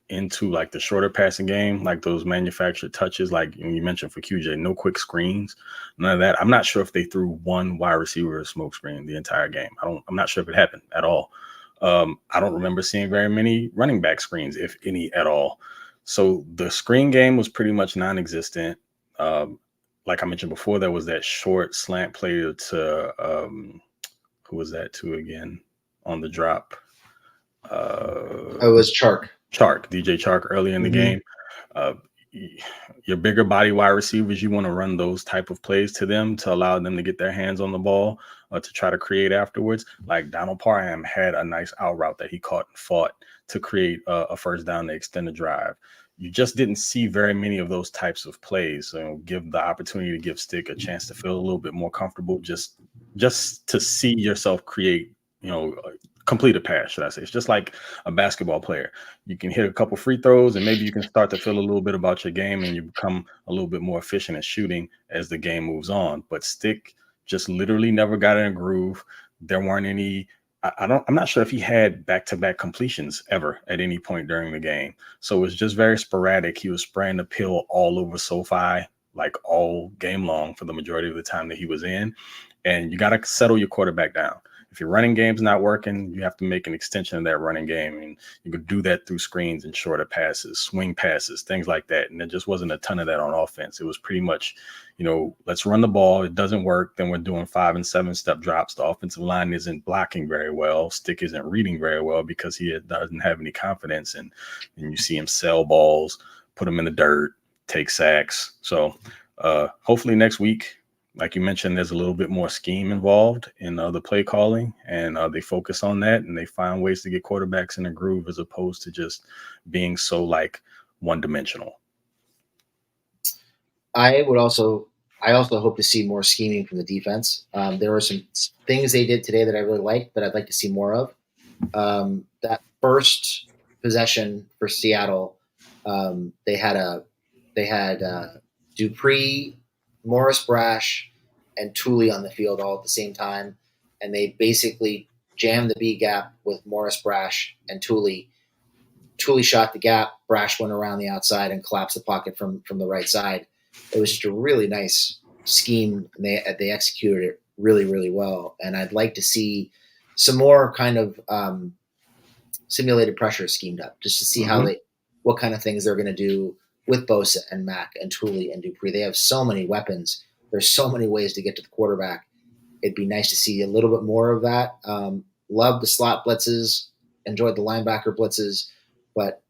into like the shorter passing game, like those manufactured touches, like you mentioned for QJ, no quick screens, none of that. I'm not sure if they threw one wide receiver a smoke screen the entire game. I'm not sure if it happened at all. I don't remember seeing very many running back screens, if any at all. So the screen game was pretty much non-existent. Um, like I mentioned before, there was that short slant play to who was that to again on the drop? It was Chark. DJ Chark early in the Mhm. game. Uh, your bigger body wide receivers, you want to run those type of plays to them to allow them to get their hands on the ball to try to create afterwards. Like Donald Parham had a nice out route that he caught and fought to create a first down to extend the drive. You just didn't see very many of those types of plays. So give the opportunity to give Stick a chance to feel a little bit more comfortable, just to see yourself create, complete a pass, should I say. It's just like a basketball player. You can hit a couple free throws and maybe you can start to feel a little bit about your game and you become a little bit more efficient at shooting as the game moves on. But Stick just literally never got in a groove. There weren't any. I'm not sure if he had back-to-back completions ever at any point during the game. So it was just very sporadic. He was spraying the pill all over SoFi like all game long for the majority of the time that he was in. And you got to settle your quarterback down. If your running game's not working, you have to make an extension of that running game. And you could do that through screens and shorter passes, swing passes, things like that. And there just wasn't a ton of that on offense. It was pretty much, let's run the ball. It doesn't work. Then we're doing 5 and 7 step drops. The offensive line isn't blocking very well. Stick isn't reading very well because he doesn't have any confidence. And you see him sell balls, put them in the dirt, take sacks. So hopefully next week, like you mentioned, there's a little bit more scheme involved in the play calling, and they focus on that and they find ways to get quarterbacks in a groove as opposed to just being so like one dimensional. I also hope to see more scheming from the defense. There were some things they did today that I really liked, but I'd like to see more of. That first possession for Seattle, they had Dupree, Morris Brash, and Tooley on the field all at the same time, and they basically jammed the B gap with Morris Brash and Tooley. Tooley shot the gap. Brash went around the outside and collapsed the pocket from the right side. It was just a really nice scheme, and they executed it really, really well. And I'd like to see some more kind of simulated pressure schemed up, just to see what kind of things they're going to do with Bosa and Mack and Tooley and Dupree. They have so many weapons. There's so many ways to get to the quarterback. It'd be nice to see a little bit more of that. Love the slot blitzes, enjoyed the linebacker blitzes, but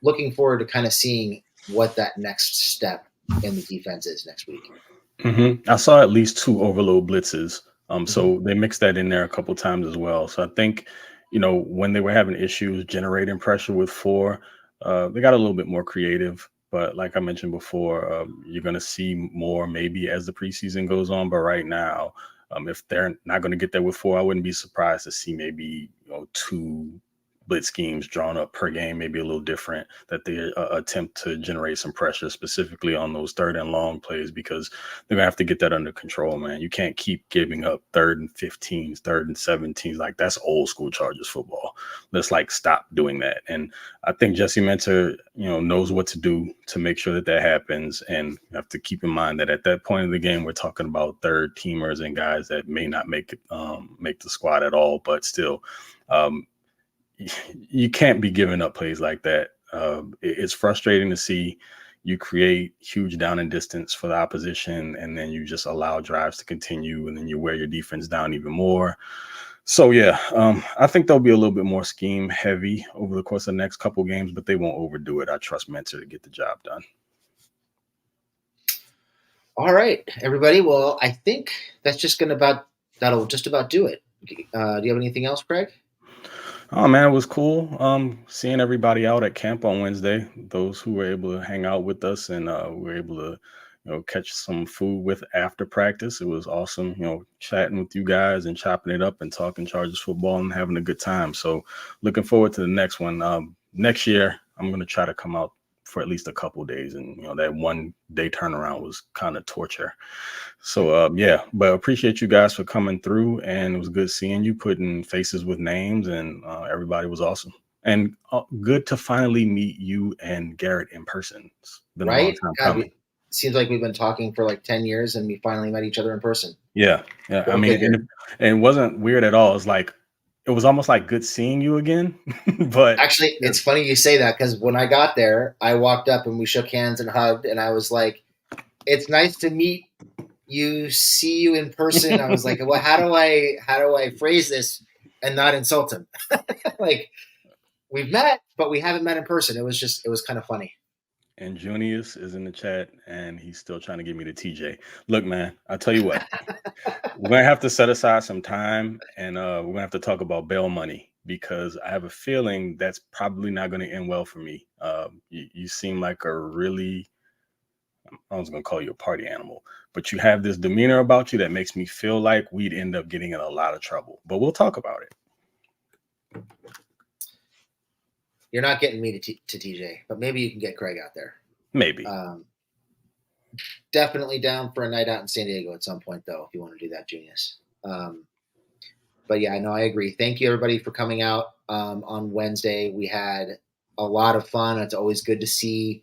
looking forward to kind of seeing what that next step in the defense is next week. I saw at least 2 overload blitzes. So they mixed that in there a couple times as well. So I think, when they were having issues generating pressure with 4, they got a little bit more creative. But like I mentioned before, you're going to see more maybe as the preseason goes on. But right now, if they're not going to get there with 4, I wouldn't be surprised to see maybe 2 blitz schemes drawn up per game, maybe a little different, that they attempt to generate some pressure specifically on those 3rd and long plays, because they're gonna have to get that under control, man. You can't keep giving up 3rd and 15s, 3rd and 17s. Like, that's old school Chargers football. Let's stop doing that. And I think Jesse Mentor, knows what to do to make sure that happens. And you have to keep in mind that at that point of the game, we're talking about 3rd teamers and guys that may not make the squad at all, but still, you can't be giving up plays like that. It's frustrating to see you create huge down and distance for the opposition, and then you just allow drives to continue, and then you wear your defense down even more. So, yeah, I think they'll be a little bit more scheme heavy over the course of the next couple games, but they won't overdo it. I trust Mentor to get the job done. All right, everybody. Well, I think that'll just about do it. Do you have anything else, Craig? Oh man, it was cool. Seeing everybody out at camp on Wednesday. Those who were able to hang out with us and were able to, catch some food with after practice. It was awesome. Chatting with you guys and chopping it up and talking Chargers football and having a good time. So, looking forward to the next one. Next year, I'm gonna try to come out for at least a couple of days, and that 1 day turnaround was kind of torture. So yeah, but appreciate you guys for coming through, and it was good seeing you, putting faces with names, and everybody was awesome. And good to finally meet you and Garrett in person. It's been a long Right? time God, coming. it seems like we've been talking for like 10 years and we finally met each other in person. Yeah, yeah. I Go mean, figure. and it wasn't weird at all. It's like it was almost like good seeing you again. But Actually, yeah. it's funny you say that because when I got there, I walked up and we shook hands and hugged, and I was like, "It's nice to meet you, see you in person." I was like, "Well, how do I phrase this and not insult him?" Like we've met, but we haven't met in person. It was kind of funny. And Junius is in the chat, and he's still trying to get me to TJ. Look, man, I tell you what, we're gonna have to set aside some time, and we're gonna have to talk about bail money because I have a feeling that's probably not going to end well for me. You seem like a really, I was gonna call you a party animal, but you have this demeanor about you that makes me feel like we'd end up getting in a lot of trouble. But we'll talk about it. You're not getting me to TJ, but maybe you can get Craig out there. Maybe. Um, Definitely down for a night out in San Diego at some point, though, if you want to do that, Junius. But yeah, no, I agree. Thank you, everybody, for coming out on Wednesday. We had a lot of fun. It's always good to see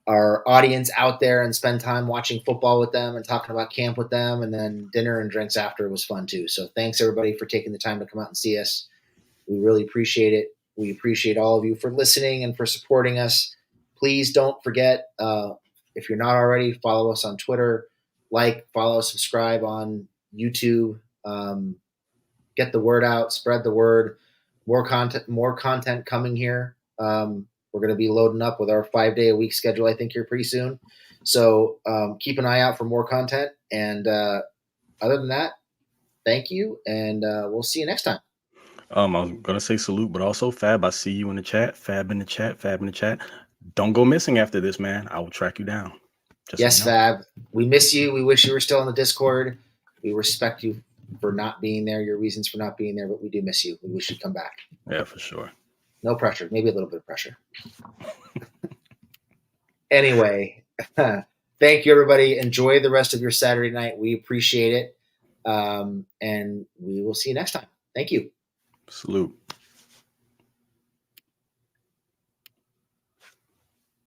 our audience out there and spend time watching football with them and talking about camp with them. And then dinner and drinks after was fun, too. So thanks, everybody, for taking the time to come out and see us. We really appreciate it. We appreciate all of you for listening and for supporting us. Please don't forget, if you're not already, follow us on Twitter, follow, subscribe on YouTube. Get the word out, spread the word. More content coming here. We're going to be loading up with our 5-day a week schedule, I think, here pretty soon. So keep an eye out for more content. And other than that, thank you, and we'll see you next time. I was gonna say salute, but also Fab. I see you in the chat. Fab in the chat. Fab in the chat. Don't go missing after this, man. I will track you down. Just so you Yes, know. Fab. We miss you. We wish you were still on the Discord. We respect you for not being there, your reasons for not being there, but we do miss you. We wish you'd come back. Yeah, for sure. No pressure, maybe a little bit of pressure. Anyway, thank you, everybody. Enjoy the rest of your Saturday night. We appreciate it. And we will see you next time. Thank you. Salute.